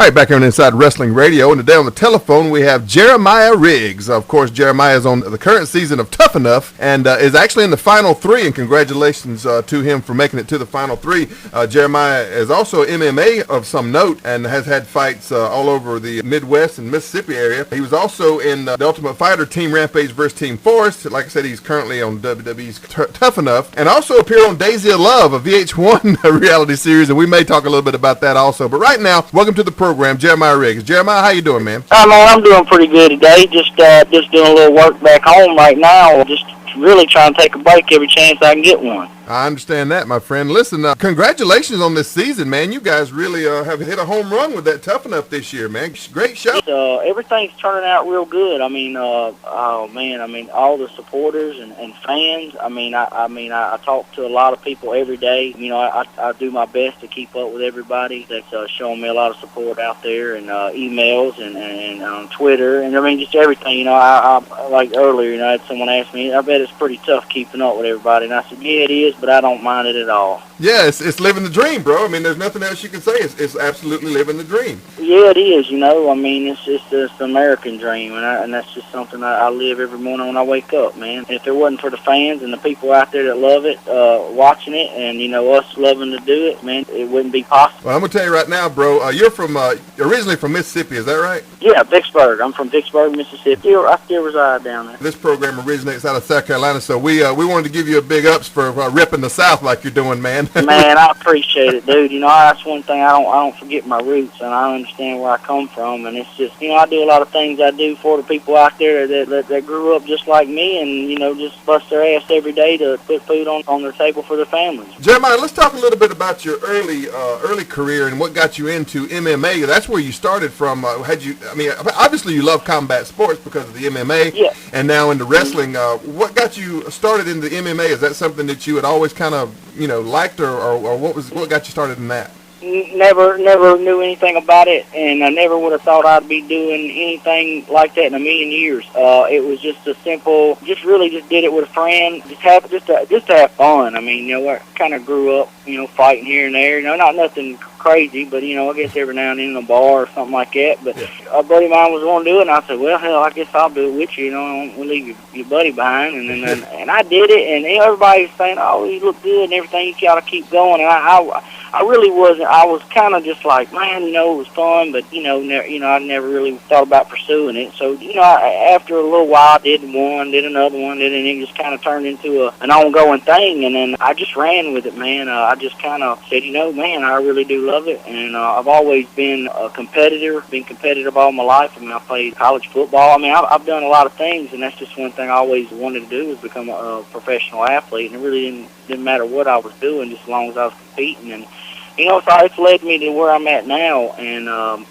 All right, back here on Inside Wrestling Radio, and today on the telephone we have Jeremiah Riggs. Of course, Jeremiah is on the current season of Tough Enough and is actually in the Final Three, and congratulations to him for making it to the Final Three. Jeremiah is also MMA of some note and has had fights all over the Midwest and Mississippi area. He was also in the Ultimate Fighter Team Rampage versus Team Forest. Like I said, he's currently on WWE's Tough Enough, and also appeared on Daisy of Love, a VH1 reality series, and we may talk a little bit about that also. But right now, welcome to the program, Jeremiah Riggs. Jeremiah, how you doing, man? I'm doing pretty good today. Just doing a little work back home right now. Just really trying to take a break every chance I can get one. I understand that, my friend. Listen, congratulations on this season, man. You guys really have hit a home run with that Tough Enough this year, man. Great show. Everything's turning out real good. I mean, all the supporters and fans. I talk to a lot of people every day. You know, I do my best to keep up with everybody that's showing me a lot of support out there, and emails and on Twitter, and I mean just everything. You know, I like earlier, you know, I had someone ask me, I bet it's pretty tough keeping up with everybody, and I said, yeah, it is, but I don't mind it at all. Yeah, it's living the dream, bro. I mean, there's nothing else you can say. It's absolutely living the dream. Yeah, it is. You know, I mean, it's the American dream, and that's just something I live every morning when I wake up, man. If it wasn't for the fans and the people out there that love it, watching it, and you know us loving to do it, man, it wouldn't be possible. Well, I'm gonna tell you right now, bro. You're from originally from Mississippi, is that right? Yeah, Vicksburg. I'm from Vicksburg, Mississippi. I still reside down there. This program originates out of South Carolina, so we wanted to give you a big ups for repping the South like you're doing, man. Man, I appreciate it, dude. You know, that's one thing I don't forget my roots, and I understand where I come from, and it's just, you know, I do a lot of things I do for the people out there that grew up just like me, and you know, just bust their ass every day to put food on their table for their families. Jeremiah, let's talk a little bit about your early career and what got you into MMA. That's where you started from. Obviously you love combat sports because of the MMA, yeah, and now into wrestling. What got you started in the MMA? Is that something that you had always kind of, you know, liked, or what got you started in that? Never knew anything about it, and I never would have thought I'd be doing anything like that in a million years. It was just a simple, just did it with a friend, just to have fun. I mean, you know, I kind of grew up, you know, fighting here and there. You know, not nothing crazy, but you know, I guess every now and then in a bar or something like that. But yeah, a buddy of mine was going to do it, and I said, well, hell, I guess I'll do it with you. You know, we'll leave your buddy behind, and then and I did it, and everybody was saying, oh, you look good and everything. You gotta keep going, and I really wasn't. I was kind of just like, man, you know, it was fun, but you know, I never really thought about pursuing it. So, you know, after a little while, I did one, did another one, and it just kind of turned into an ongoing thing. And then I just ran with it, man. I just kind of said, you know, man, I really do love it, and I've always been a competitor, been competitive all my life. I mean, I played college football. I mean, I've done a lot of things, and that's just one thing I always wanted to do, was become a professional athlete. And it really didn't matter what I was doing, just as long as I was competing. And you know, so it's led me to where I'm at now, and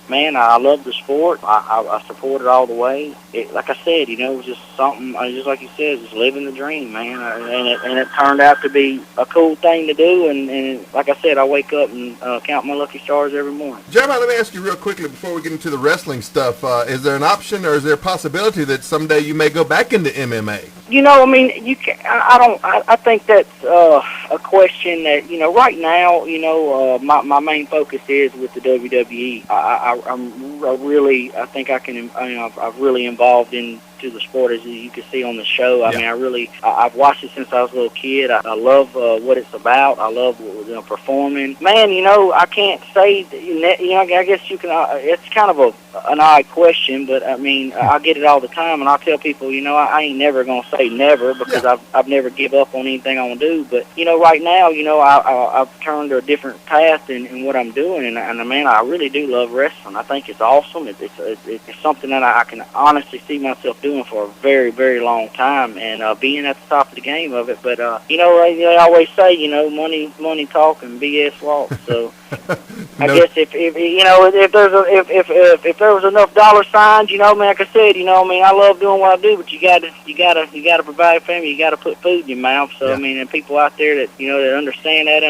man, I love the sport. I support it all the way. Like I said, you know, it was just something, just like you said, just living the dream, man. And it turned out to be a cool thing to do. And like I said, I wake up and count my lucky stars every morning. Jeremiah, let me ask you real quickly before we get into the wrestling stuff. Is there an option, or is there a possibility that someday you may go back into MMA? You know, I mean, you can. I think that's a question that, you know, right now, you know, my main focus is with the WWE. I think I can. You know, I've really involved into the sport, as you can see on the show. I mean, I've watched it since I was a little kid. I love what it's about. I love, you know, performing. Man, you know, I can't say. You know, I guess you can. It's kind of an odd question, but I mean, I get it all the time, and I tell people, you know, I ain't never gonna say never, because I've never give up on anything I want to do. But you know, right now, you know, I've turned to a different path in what I'm doing, and man, I really do love wrestling. I think it's awesome. It's something that I can honestly see myself doing for a very, very long time, and being at the top of the game of it. But you know, they always say, you know, money talk and BS walk. So I guess if you know, if there was enough dollar signs, you know, man, like I said, you know, I mean, I love doing what I do, but you gotta provide for me. You gotta put food in your mouth. So I mean, and people out there that, you know, that understand it,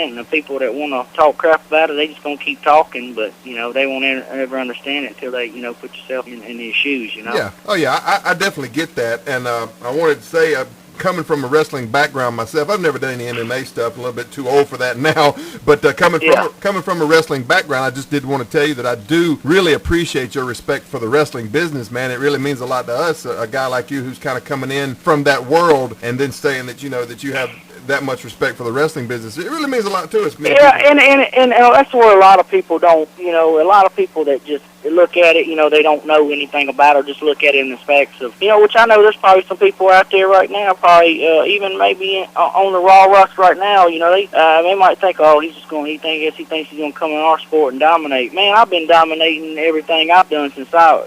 and the people that want to talk crap about it, they just gonna keep talking, but you know, they won't ever understand it until they, you know, put yourself in these shoes, you know. Yeah. Oh yeah, I definitely get that, and I wanted to say, coming from a wrestling background myself, I've never done any MMA stuff. A little bit too old for that now. But coming from a wrestling background, I just did want to tell you that I do really appreciate your respect for the wrestling business, man. It really means a lot to us. A guy like you who's kind of coming in from that world and then saying that that you have that much respect for the wrestling business. It really means a lot to us. And that's where a lot of people don't, a lot of people that just look at it, they don't know anything about it, or just look at it in the specs of, which I know there's probably some people out there right now, probably even maybe on the Raw roster right now, they might think, oh, he thinks he's going to come in our sport and dominate. Man, I've been dominating everything I've done since I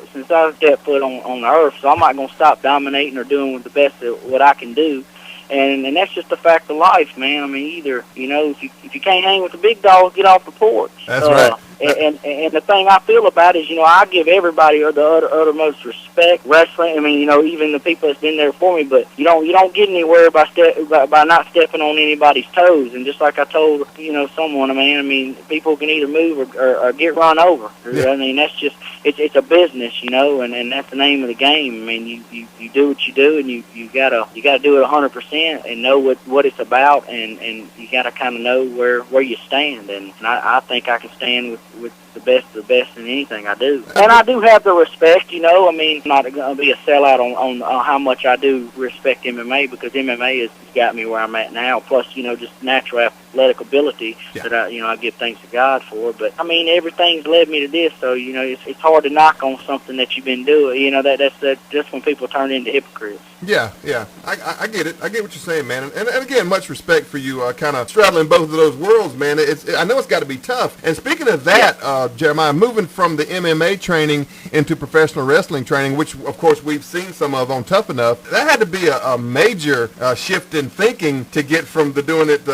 stepped foot on the earth, so I'm not going to stop dominating or doing the best of what I can do. And that's just a fact of life, man. I mean, either, if you can't hang with the big dogs, get off the porch. That's right. And the thing I feel about it is, I give everybody the uttermost respect. Wrestling, I mean, even the people that's been there for me, but you don't get anywhere by not stepping on anybody's toes. And just like I told, someone, I mean, people can either move or get run over. Yeah. I mean, that's just, it's a business, and that's the name of the game. I mean, you do what you do, and you gotta do it 100% and know what it's about, and you gotta kind of know where you stand. And I think I can stand with the best of the best in anything I do. And I do have the respect, I mean, I'm not going to be a sellout on how much I do respect MMA, because MMA has got me where I'm at now, plus, just natural athletic ability that I give thanks to God for. But, I mean, everything's led me to this, so, it's hard to knock on something that you've been doing. That's when people turn into hypocrites. Yeah. I get it. I get what you're saying, man. And again, much respect for you kind of straddling both of those worlds, man. I know it's got to be tough. And speaking of that, Jeremiah, moving from the MMA training into professional wrestling training, which, of course, we've seen some of on Tough Enough, that had to be a major shift in thinking to get from doing it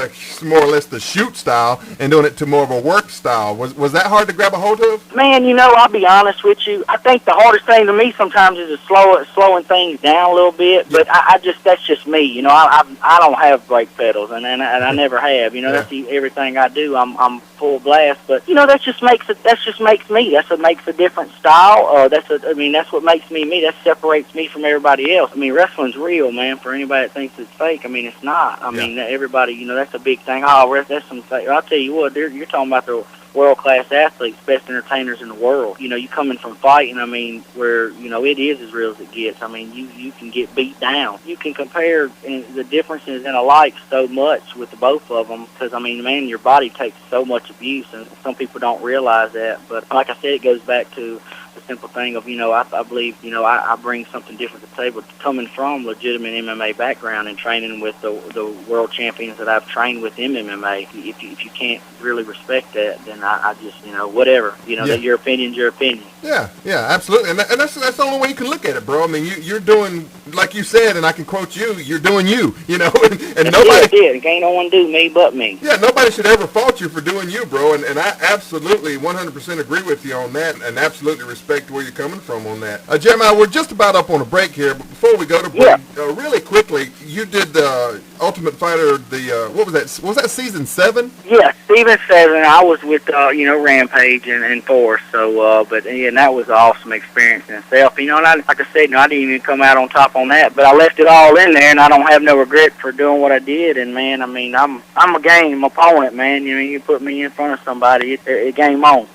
more or less the shoot style and doing it to more of a work style. Was that hard to grab a hold of? Man, I'll be honest with you. I think the hardest thing to me sometimes is slowing things down a little bit. But that's just me. I don't have brake pedals, and I never have. That's everything I do. I'm full blast. But that just makes me. That's what makes a different style. That's what makes me me. That separates me from everybody else. I mean, wrestling's real, man. For anybody that thinks it's fake, I mean, it's not. I mean, everybody. That's a big thing. Oh, that's some. I'll tell you what. You're talking about the world-class athletes, best entertainers in the world. You coming from fighting, I mean, where, it is as real as it gets. I mean, you can get beat down. You can compare the differences in a life so much with the both of them, because, I mean, man, your body takes so much abuse, and some people don't realize that. But like I said, it goes back to the simple thing of, I believe, I bring something different to the table, coming from legitimate MMA background and training with the world champions that I've trained with in MMA. If you can't really respect that, then I just, whatever, that your opinion's your opinion. Yeah, absolutely. And that's the only way you can look at it, bro. I mean, you're doing, like you said, and I can quote you're doing you, and nobody... It ain't no one do me but me. Yeah, nobody should ever fault you for doing you, bro. And I absolutely 100% agree with you on that, and absolutely respect where you're coming from on that. Jeremiah, we're just about up on a break here, but before we go to break, really quickly, you did the Ultimate Fighter, what was that? Was that season 7? Yeah, season 7. I was with, Rampage and Force, so, but, and that was an awesome experience in itself. And, like I said, I didn't even come out on top on that, but I left it all in there, and I don't have no regret for doing what I did. And, man, I mean, I'm a game opponent, man. You put me in front of somebody, it game on,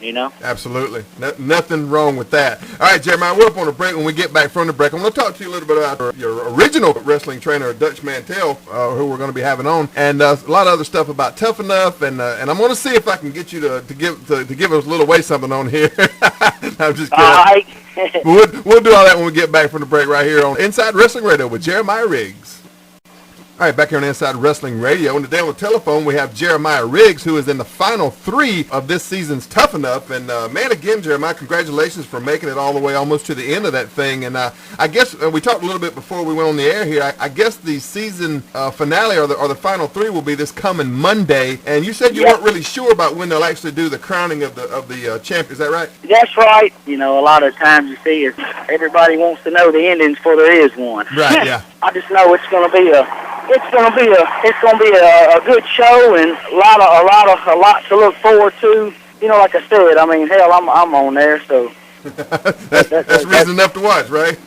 Absolutely. Nothing wrong with that. All right, Jeremiah, we're up on a break. When we get back from the break, I'm going to talk to you a little bit about your original wrestling trainer, Dutch Mantell, who we're going to be having on, and a lot of other stuff about Tough Enough, and I'm going to see if I can get you to give us a little way something on here. I'm just kidding. All right. We'll do all that when we get back from the break right here on Inside Wrestling Radio with Jeremiah Riggs. All right, back here on Inside Wrestling Radio. And today on the telephone, we have Jeremiah Riggs, who is in the final 3 of this season's Tough Enough. And, man, again, Jeremiah, congratulations for making it all the way almost to the end of that thing. And I guess we talked a little bit before we went on the air here. I guess the season finale or the final 3 will be this coming Monday. And you said you weren't really sure about when they'll actually do the crowning of the champ. Is that right? That's right. A lot of times you see is everybody wants to know the endings before there is one. Right, yeah. I just know it's going to be a good show and a lot to look forward to. Like I said, I mean, hell, I'm on there, so that's reason enough to watch, right?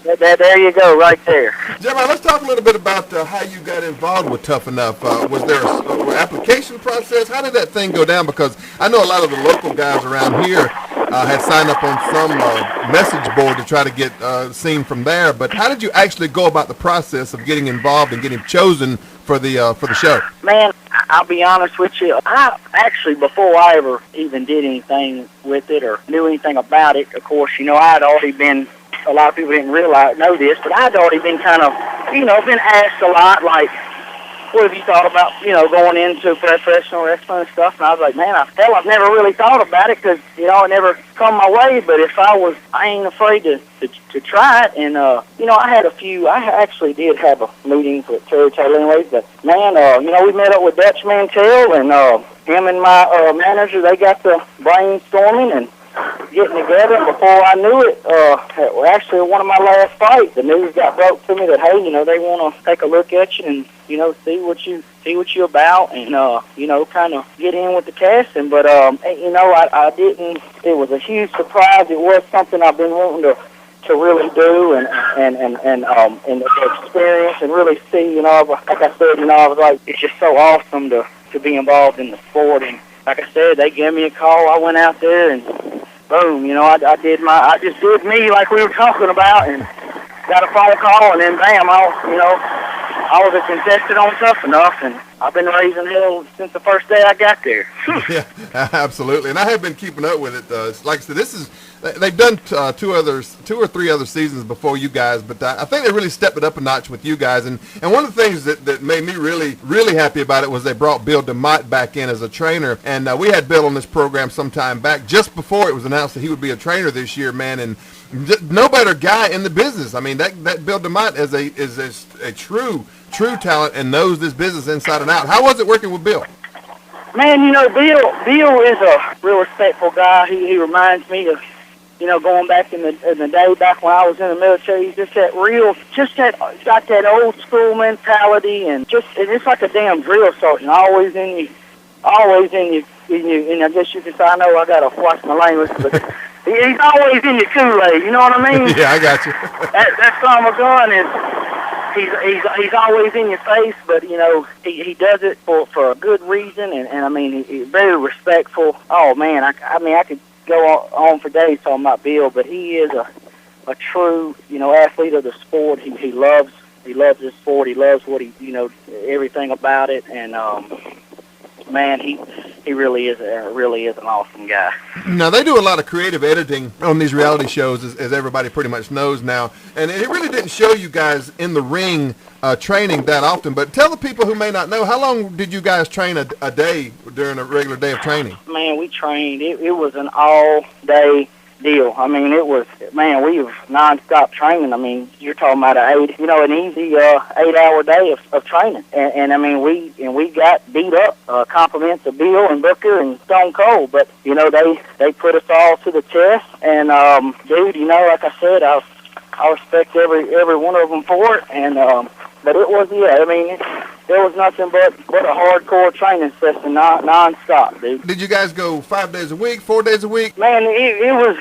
There you go, right there. Jeremiah, let's talk a little bit about how you got involved with Tough Enough. Was there an application process? How did that thing go down? Because I know a lot of the local guys around here had signed up on some message board to try to get seen from there. But how did you actually go about the process of getting involved and getting chosen for the show? Man, I'll be honest with you. I actually, before I ever even did anything with it or knew anything about it, of course, I had already been. A lot of people didn't know this, but I'd already been kind of, been asked a lot, like, what have you thought about, going into professional wrestling and stuff? And I was like, man, I've never really thought about it because, it never come my way. But if I ain't afraid to try it. And, I actually did have a meeting with Terry Taylor anyways. But, man, we met up with Dutch Mantell and him and my manager, they got the brainstorming and getting together. And before I knew it, actually one of my last fights, the news got broke to me that, hey, they want to take a look at you and, see what you're about and, kind of get in with the casting. But, I didn't, it was a huge surprise. It was something I've been wanting to really do and experience and really see, like I said, I was like, it's just so awesome to be involved in the sport. And like I said, they gave me a call. I went out there and boom, I just did me like we were talking about and got a phone call and then bam, I was a contestant on Tough Enough and I've been raising hell since the first day I got there. Yeah, absolutely. And I have been keeping up with it. Like I said, they've done two or three other seasons before you guys, but I think they really stepped it up a notch with you guys. And one of the things that made me really, really happy about it was they brought Bill DeMott back in as a trainer. And we had Bill on this program some time back, just before it was announced that he would be a trainer this year, man. And no better guy in the business. I mean, that Bill DeMott is a true talent and knows this business inside and out. How was it working with Bill? Man, Bill is a real respectful guy. He reminds me of, going back in the day, back when I was in the military. He's just got that old school mentality and it's like a damn drill sergeant, always in you. And I guess you can say, I know I gotta watch my language, but he's always in your Kool-Aid. You know what I mean? Yeah, I got you. that son of a gun is. He's always in your face, but he does it for a good reason, and I mean he's very respectful. Oh man, I could go on for days talking about Bill, but he is a true athlete of the sport. He loves his sport. He loves what everything about it, and man, he really is an awesome guy. Now, they do a lot of creative editing on these reality shows, as everybody pretty much knows now. And it really didn't show you guys in the ring training that often. But tell the people who may not know, how long did you guys train a day during a regular day of training? Man, we trained. It was an all-day deal. I mean, we was nonstop training. I mean, you're talking about an easy 8-hour day of training. And I mean, we got beat up. Compliments of Bill and Booker and Stone Cold, but they put us all to the test. And dude, like I said, I respect every one of them for it. And but it was there was nothing but a hardcore training session, nonstop, dude. Did you guys go 5 days a week, 4 days a week? Man, it was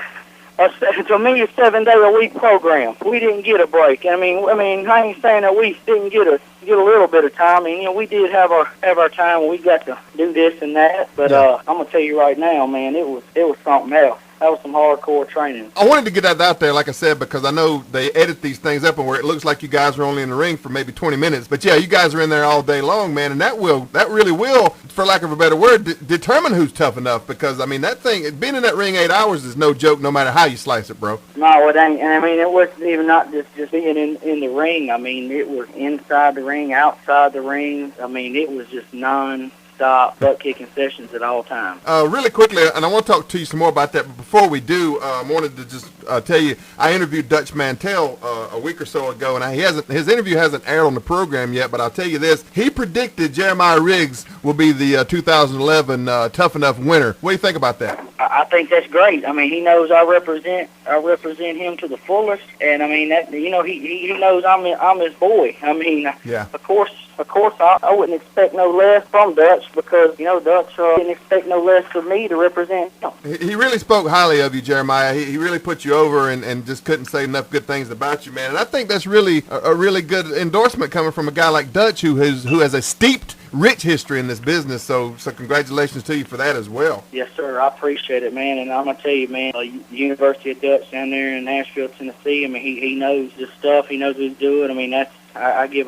to me a 7-day-a-week program. We didn't get a break. I mean, I ain't saying that we didn't get a little bit of time. I mean, we did have our time when we got to do this and that. But I'm gonna tell you right now, man, it was something else. That was some hardcore training. I wanted to get that out there, like I said, because I know they edit these things up and where it looks like you guys are only in the ring for maybe 20 minutes. But yeah, you guys are in there all day long, man, and that really will, for lack of a better word, determine who's tough enough. Because I mean, that thing, being in that ring 8 hours is no joke, no matter how you slice it, bro. No, it ain't. And I mean, it wasn't even not just being in the ring. I mean, it was inside the ring, outside the ring. I mean, it was just non-stop butt-kicking sessions at all times. Really quickly, and I want to talk to you some more about that, but before we do, I wanted to just tell you, I interviewed Dutch Mantell a week or so ago, and his interview hasn't aired on the program yet, but I'll tell you this, he predicted Jeremiah Riggs will be the 2011 Tough Enough winner. What do you think about that? I think that's great. I mean, he knows I represent him to the fullest, and I mean that he knows I'm his boy. I mean, yeah. Of course, Of course, I wouldn't expect no less from Dutch because, Dutch didn't expect no less from me to represent him. He really spoke highly of you, Jeremiah. He really put you over and just couldn't say enough good things about you, man. And I think that's really a really good endorsement coming from a guy like Dutch who has a steeped, rich history in this business. So congratulations to you for that as well. Yes, sir. I appreciate it, man. And I'm going to tell you, man, the University of Dutch down there in Nashville, Tennessee, I mean, he knows this stuff. He knows what he's doing. I mean, I give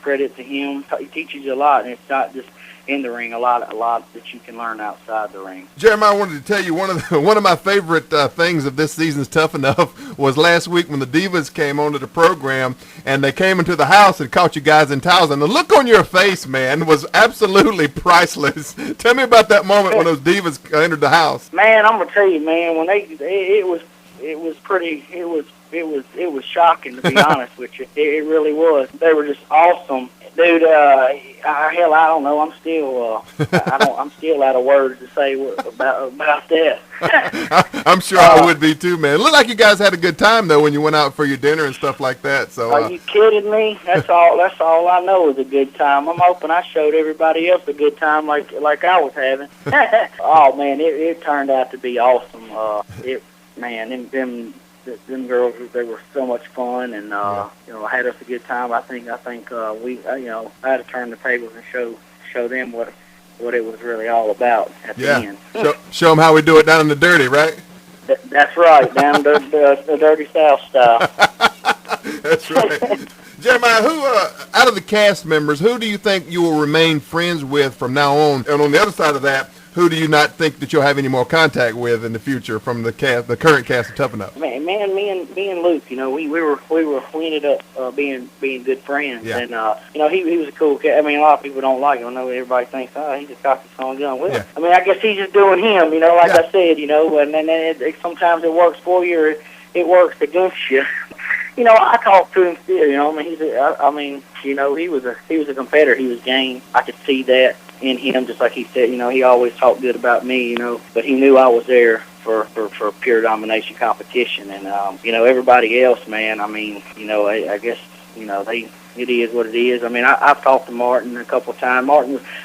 credit to him. He teaches you a lot, and it's not just in the ring. A lot that you can learn outside the ring. Jeremiah, I wanted to tell you one of my favorite things of this season's Tough Enough was last week when the Divas came onto the program and they came into the house and caught you guys in towels, and the look on your face, man, was absolutely priceless. Tell me about that moment when those Divas entered the house. Man, I'm gonna tell you, man, when it was shocking, to be honest with you. It really was. They were just awesome, dude. Hell, I don't know. I'm still out of words to say about that. I'm sure I would be too, man. It looked like you guys had a good time though when you went out for your dinner and stuff like that. So are you kidding me? That's all I know is a good time. I'm hoping I showed everybody else a good time like I was having. Oh man, it turned out to be awesome. Them girls, they were so much fun, and I had us a good time. I think I had to turn the tables and show them what it was really all about at the end. Show them how we do it down in the dirty, right? That's right, down the dirty South style. That's right. Jeremiah, who out of the cast members, who do you think you will remain friends with from now on? And on the other side of that, who do you not think that you'll have any more contact with in the future from the current cast of Tough Enough? Man, me and Luke, we ended up being good friends, and he was a cool cat. I mean, a lot of people don't like him. I know everybody thinks, he just got his own gun. Well, yeah. I mean, I guess he's just doing him, I said, and then sometimes it works for you, or it works against you. I talked to him still. He was a competitor. He was game. I could see that in him, just like he said. He always talked good about me. But he knew I was there for pure domination competition. And everybody else, man. I mean, I guess it is what it is. I mean, I've talked to Martin a couple of times.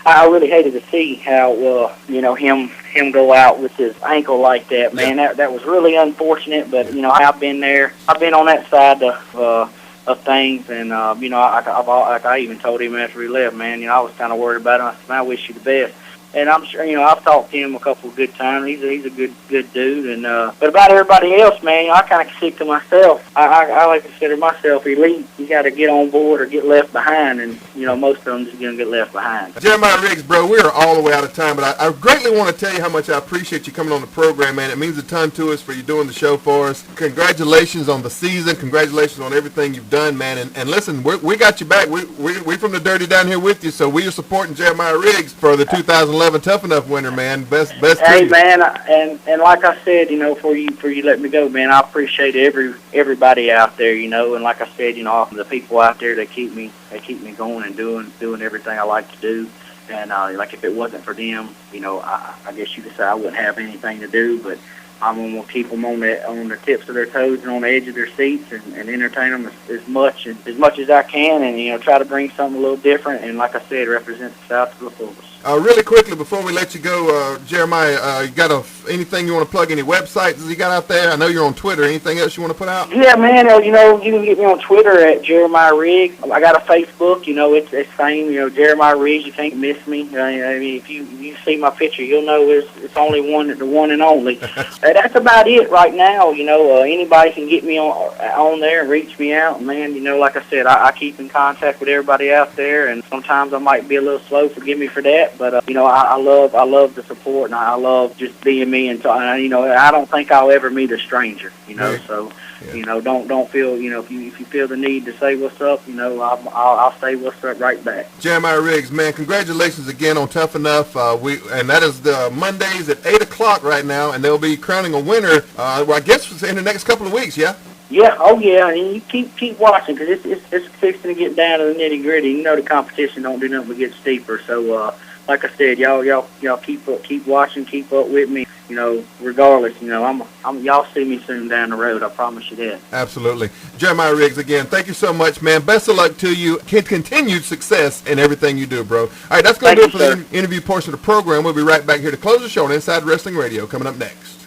I really hated to see how him go out with his ankle like that, man. That was really unfortunate. But I've been there. I've been on that side of things, and I even told him after he left, man. I was kind of worried about him. I said, I wish you the best. And I'm sure, I've talked to him a couple of good times. He's a good dude. And but about everybody else, man, I kind of stick to myself. I like to consider myself elite. You got to get on board or get left behind, and most of them just gonna get left behind. Jeremiah Riggs, bro, we are all the way out of time, but I greatly want to tell you how much I appreciate you coming on the program, man. It means a ton to us for you doing the show for us. Congratulations on the season. Congratulations on everything you've done, man. And listen, we got you back. We from the dirty down here with you, so we are supporting Jeremiah Riggs for the 2011 Tough Enough winner, man. Best. Hey, man, and like I said, for you let me go, man. I appreciate everybody out there, and like I said, the people out there that keep me going and doing everything I like to do. And like if it wasn't for them, I guess you could say I wouldn't have anything to do. But I'm gonna keep them on the tips of their toes and on the edge of their seats, and entertain them as much as I can, and try to bring something a little different. And like I said, represent the South to the fullest. Really quickly before we let you go, Jeremiah, you got anything you want to plug? Any websites you got out there? I know you're on Twitter. Anything else you want to put out? Yeah, man. You can get me on Twitter at Jeremiah Riggs. I got a Facebook. It's same. Jeremiah Riggs. You can't miss me. I mean, if you see my picture, you'll know it's only the one and only. That's about it right now. Anybody can get me on there and reach me out. Man, like I said, I keep in contact with everybody out there, and sometimes I might be a little slow. Forgive me for that. But I love the support, and I love just being me. And I don't think I'll ever meet a stranger. So don't feel if you feel the need to say what's up, I'll say what's up right back. Jeremiah Riggs, man, congratulations again on Tough Enough. And that is the Mondays at 8:00 right now, and they'll be crowning a winner. I guess in the next couple of weeks. Yeah. Yeah, oh yeah, and you keep watching because it's fixing to get down to the nitty gritty. The competition don't do nothing but get steeper. So like I said, y'all keep watching, keep up with me. regardless, y'all see me soon down the road. I promise you that. Absolutely. Jeremiah Riggs, again, thank you so much, man. Best of luck to you. Continued success in everything you do, bro. All right, that's going to do it for the interview portion of the program. We'll be right back here to close the show on Inside Wrestling Radio coming up next.